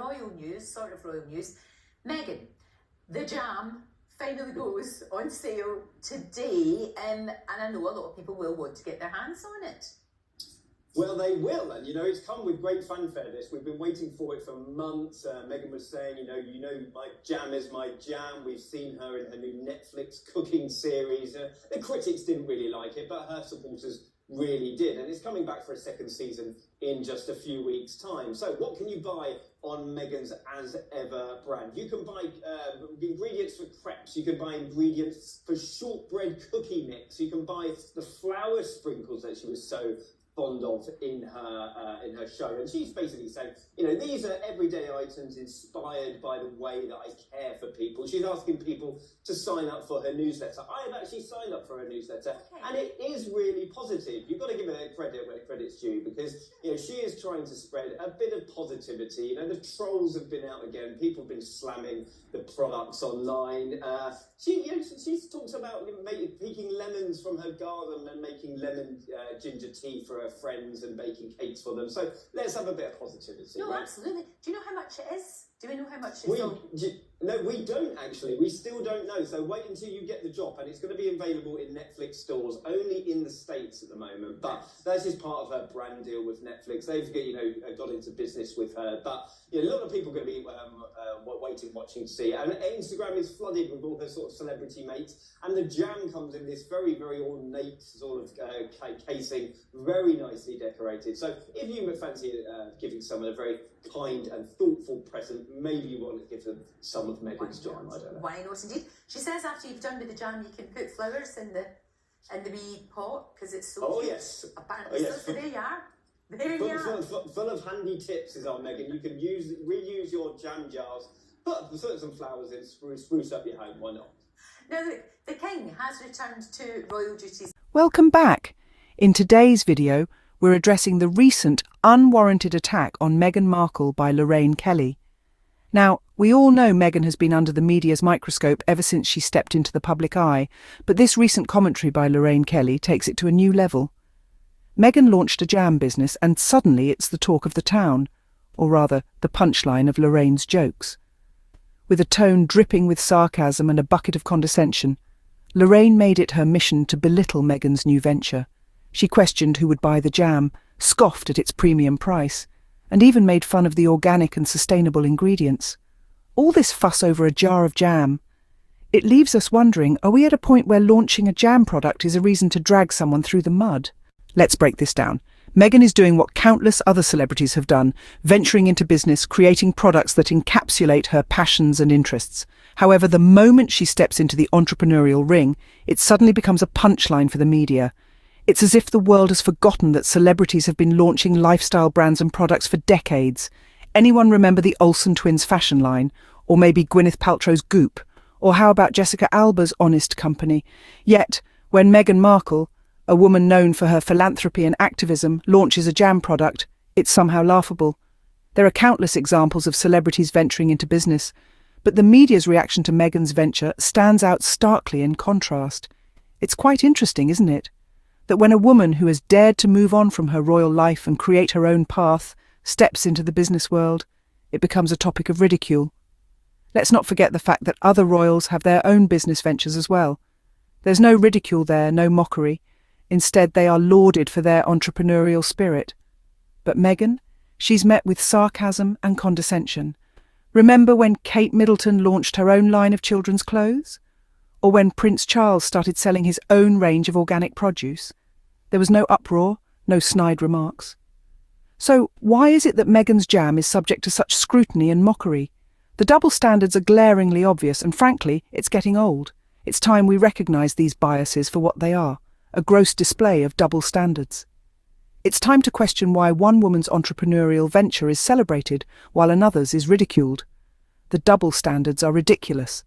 royal news, sort of royal news. Meghan, the jam finally goes on sale today, and I know a lot of people will want to get their hands on it. Well, they will, and it's come with great fanfare. This we've been waiting for it for months. Meghan was saying, my jam is my jam. We've seen her in her new Netflix cooking series. The critics didn't really like it, but her supporters really did, and it's coming back for a second season in just a few weeks' time. So, what can you buy on Meghan's As Ever brand? You can buy ingredients for crepes. You can buy ingredients for shortbread cookie mix. You can buy the flour sprinkles that she was so fond of in her show, and she's basically saying, these are everyday items inspired by the way that I care for people. She's asking people to sign up for her newsletter. I have actually signed up for her newsletter, and it is really positive. You've got to give her credit where credit's due, because she is trying to spread a bit of positivity. The trolls have been out again. People have been slamming the products online. She talks about picking lemons from her garden and making lemon ginger tea for her friends and baking cakes for them. So let's have a bit of positivity. No, right? Absolutely. Do you know how much it is? Do we know how much it's on? No, we don't actually. We still don't know. So wait until you get the drop, and it's going to be available in Netflix stores only in the States at the moment. But that's just part of her brand deal with Netflix. They've got into business with her. But a lot of people are going to be waiting, watching to see. And Instagram is flooded with all her sort of celebrity mates. And the jam comes in this very, very ornate sort of casing, very nicely decorated. So if you fancy giving someone a very kind and thoughtful present, maybe you want to give them some of Meghan's jam. I don't know. Why not, indeed. She says after you've done with the jam, you can put flowers in the wee pot because it's so cute. Yes. Apparently, so there you are. There you are. Full of handy tips is our Meghan. You can reuse your jam jars, put some flowers in, spruce up your home. Why not? Now, the King has returned to royal duties. Welcome back. In today's video, we're addressing the recent unwarranted attack on Meghan Markle by Lorraine Kelly. Now, we all know Meghan has been under the media's microscope ever since she stepped into the public eye, but this recent commentary by Lorraine Kelly takes it to a new level. Meghan launched a jam business, and suddenly it's the talk of the town, or rather, the punchline of Lorraine's jokes. With a tone dripping with sarcasm and a bucket of condescension, Lorraine made it her mission to belittle Meghan's new venture. She questioned who would buy the jam, scoffed at its premium price, and even made fun of the organic and sustainable ingredients. All this fuss over a jar of jam. It leaves us wondering, are we at a point where launching a jam product is a reason to drag someone through the mud? Let's break this down. Meghan is doing what countless other celebrities have done, venturing into business, creating products that encapsulate her passions and interests. However, the moment she steps into the entrepreneurial ring, it suddenly becomes a punchline for the media. It's as if the world has forgotten that celebrities have been launching lifestyle brands and products for decades. Anyone remember the Olsen twins fashion line? Or maybe Gwyneth Paltrow's Goop? Or how about Jessica Alba's Honest Company? Yet, when Meghan Markle, a woman known for her philanthropy and activism, launches a jam product, it's somehow laughable. There are countless examples of celebrities venturing into business, but the media's reaction to Meghan's venture stands out starkly in contrast. It's quite interesting, isn't it? That when a woman who has dared to move on from her royal life and create her own path steps into the business world, it becomes a topic of ridicule. Let's not forget the fact that other royals have their own business ventures as well. There's no ridicule there, no mockery. Instead, they are lauded for their entrepreneurial spirit. But Meghan, she's met with sarcasm and condescension. Remember when Kate Middleton launched her own line of children's clothes? Or when Prince Charles started selling his own range of organic produce? There was no uproar, no snide remarks. So why is it that Meghan's jam is subject to such scrutiny and mockery? The double standards are glaringly obvious, and frankly, it's getting old. It's time we recognise these biases for what they are, a gross display of double standards. It's time to question why one woman's entrepreneurial venture is celebrated while another's is ridiculed. The double standards are ridiculous.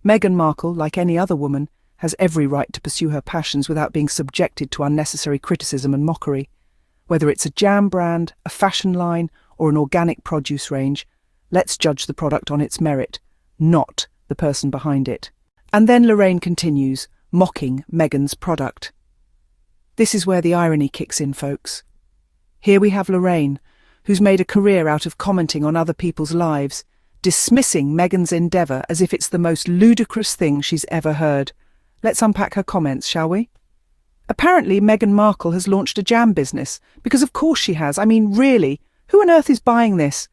Meghan Markle, like any other woman, has every right to pursue her passions without being subjected to unnecessary criticism and mockery. Whether it's a jam brand, a fashion line, or an organic produce range, let's judge the product on its merit, not the person behind it. And then Lorraine continues, mocking Meghan's product. This is where the irony kicks in, folks. Here we have Lorraine, who's made a career out of commenting on other people's lives, dismissing Meghan's endeavour as if it's the most ludicrous thing she's ever heard. Let's unpack her comments, shall we? Apparently, Meghan Markle has launched a jam business, because of course she has. I mean, really, who on earth is buying this?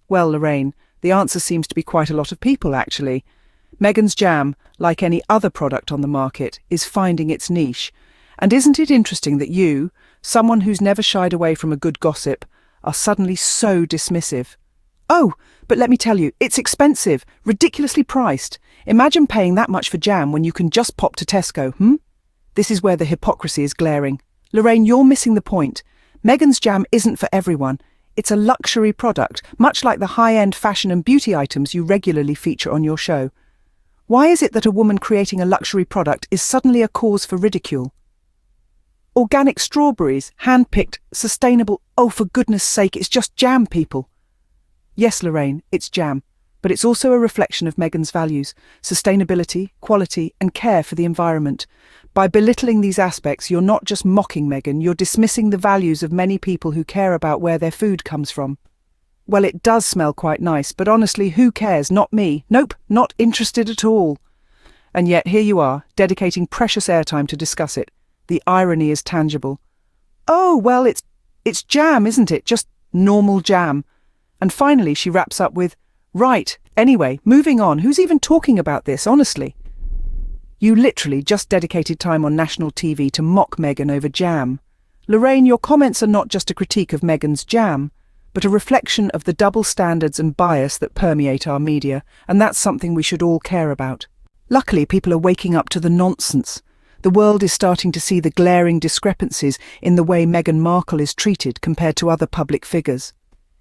Well, Lorraine, the answer seems to be quite a lot of people, actually. Meghan's jam, like any other product on the market, is finding its niche. And isn't it interesting that you, someone who's never shied away from a good gossip, are suddenly so dismissive? Oh, but let me tell you, it's expensive, ridiculously priced. Imagine paying that much for jam when you can just pop to Tesco, This is where the hypocrisy is glaring. Lorraine, you're missing the point. Meghan's jam isn't for everyone. It's a luxury product, much like the high-end fashion and beauty items you regularly feature on your show. Why is it that a woman creating a luxury product is suddenly a cause for ridicule? Organic strawberries, hand-picked, sustainable, oh, for goodness sake, it's just jam, people. Yes, Lorraine, it's jam, but it's also a reflection of Meghan's values, sustainability, quality, and care for the environment. By belittling these aspects, you're not just mocking Meghan, you're dismissing the values of many people who care about where their food comes from. Well, it does smell quite nice, but honestly, who cares? Not me. Nope, not interested at all. And yet here you are, dedicating precious airtime to discuss it. The irony is tangible. Oh, well, it's jam, isn't it? Just normal jam. And finally she wraps up with, right, anyway, moving on, who's even talking about this, honestly? You literally just dedicated time on national TV to mock Meghan over jam. Lorraine, your comments are not just a critique of Meghan's jam, but a reflection of the double standards and bias that permeate our media, and that's something we should all care about. Luckily, people are waking up to the nonsense. The world is starting to see the glaring discrepancies in the way Meghan Markle is treated compared to other public figures.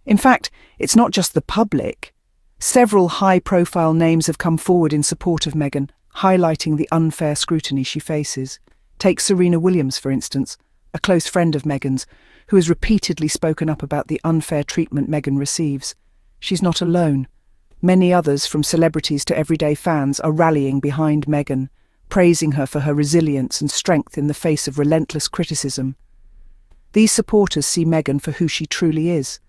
In fact, it's not just the public. Several high-profile names have come forward in support of Meghan, highlighting the unfair scrutiny she faces. Take Serena Williams, for instance, a close friend of Meghan's, who has repeatedly spoken up about the unfair treatment Meghan receives. She's not alone. Many others, from celebrities to everyday fans, are rallying behind Meghan, praising her for her resilience and strength in the face of relentless criticism. These supporters see Meghan for who she truly is: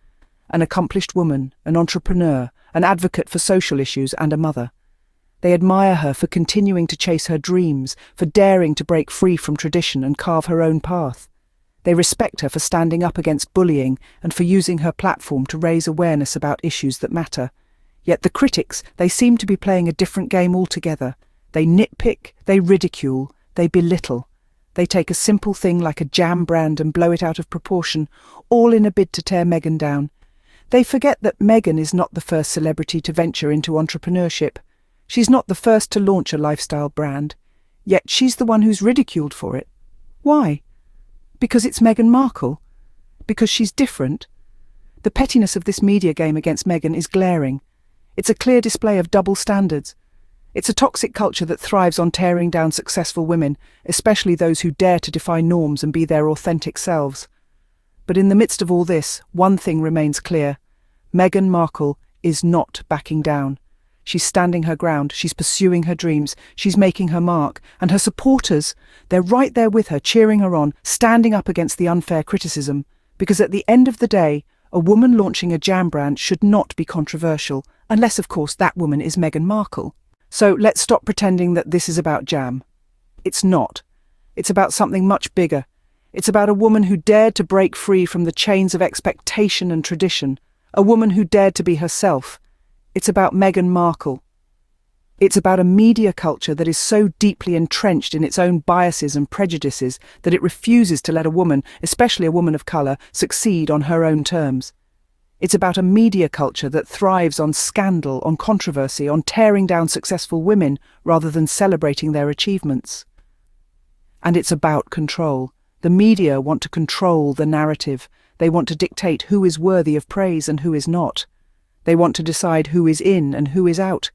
an accomplished woman, an entrepreneur, an advocate for social issues, and a mother. They admire her for continuing to chase her dreams, for daring to break free from tradition and carve her own path. They respect her for standing up against bullying and for using her platform to raise awareness about issues that matter. Yet the critics, they seem to be playing a different game altogether. They nitpick, they ridicule, they belittle. They take a simple thing like a jam brand and blow it out of proportion, all in a bid to tear Meghan down. They forget that Meghan is not the first celebrity to venture into entrepreneurship. She's not the first to launch a lifestyle brand. Yet she's the one who's ridiculed for it. Why? Because it's Meghan Markle? Because she's different? The pettiness of this media game against Meghan is glaring. It's a clear display of double standards. It's a toxic culture that thrives on tearing down successful women, especially those who dare to defy norms and be their authentic selves. But in the midst of all this, one thing remains clear. Meghan Markle is not backing down. She's standing her ground, she's pursuing her dreams, she's making her mark, and her supporters, they're right there with her, cheering her on, standing up against the unfair criticism, because at the end of the day, a woman launching a jam brand should not be controversial, unless of course that woman is Meghan Markle. So let's stop pretending that this is about jam. It's not. It's about something much bigger. It's about a woman who dared to break free from the chains of expectation and tradition, a woman who dared to be herself. It's about Meghan Markle. It's about a media culture that is so deeply entrenched in its own biases and prejudices that it refuses to let a woman, especially a woman of colour, succeed on her own terms. It's about a media culture that thrives on scandal, on controversy, on tearing down successful women rather than celebrating their achievements. And it's about control. The media want to control the narrative. They want to dictate who is worthy of praise and who is not. They want to decide who is in and who is out.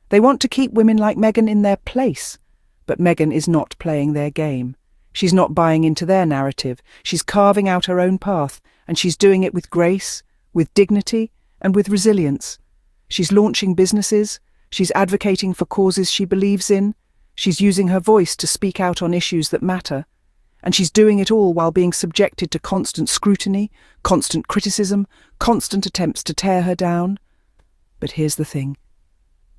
They want to keep women like Meghan in their place. But Meghan is not playing their game. She's not buying into their narrative. She's carving out her own path, and she's doing it with grace, with dignity, and with resilience. She's launching businesses. She's advocating for causes she believes in. She's using her voice to speak out on issues that matter. And she's doing it all while being subjected to constant scrutiny, constant criticism, constant attempts to tear her down. But here's the thing.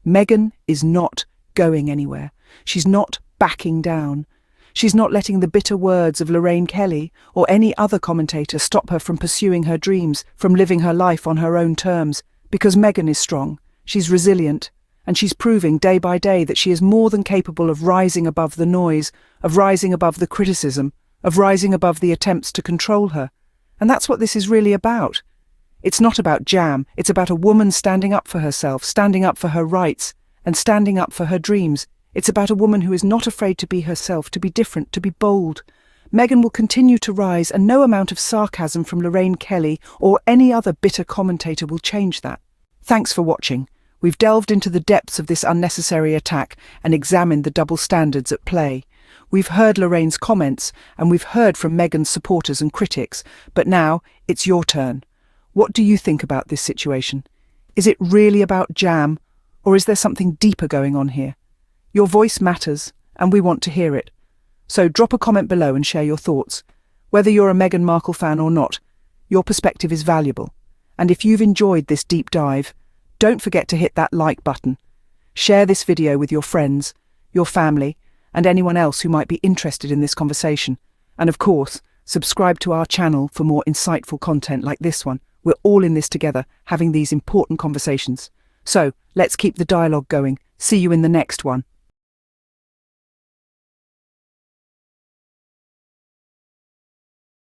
Meghan is not going anywhere. She's not backing down. She's not letting the bitter words of Lorraine Kelly or any other commentator stop her from pursuing her dreams, from living her life on her own terms. Because Meghan is strong, she's resilient, and she's proving day by day that she is more than capable of rising above the noise, of rising above the criticism, of rising above the attempts to control her. And that's what this is really about. It's not about jam, it's about a woman standing up for herself, standing up for her rights, and standing up for her dreams. It's about a woman who is not afraid to be herself, to be different, to be bold. Meghan will continue to rise, and no amount of sarcasm from Lorraine Kelly or any other bitter commentator will change that. Thanks for watching. We've delved into the depths of this unnecessary attack and examined the double standards at play. We've heard Lorraine's comments, and we've heard from Meghan's supporters and critics, but now it's your turn. What do you think about this situation? Is it really about jam, or is there something deeper going on here? Your voice matters, and we want to hear it. So drop a comment below and share your thoughts. Whether you're a Meghan Markle fan or not, your perspective is valuable. And if you've enjoyed this deep dive, don't forget to hit that like button. Share this video with your friends, your family, and anyone else who might be interested in this conversation. And of course, subscribe to our channel for more insightful content like this one. We're all in this together, having these important conversations. So, let's keep the dialogue going. See you in the next one.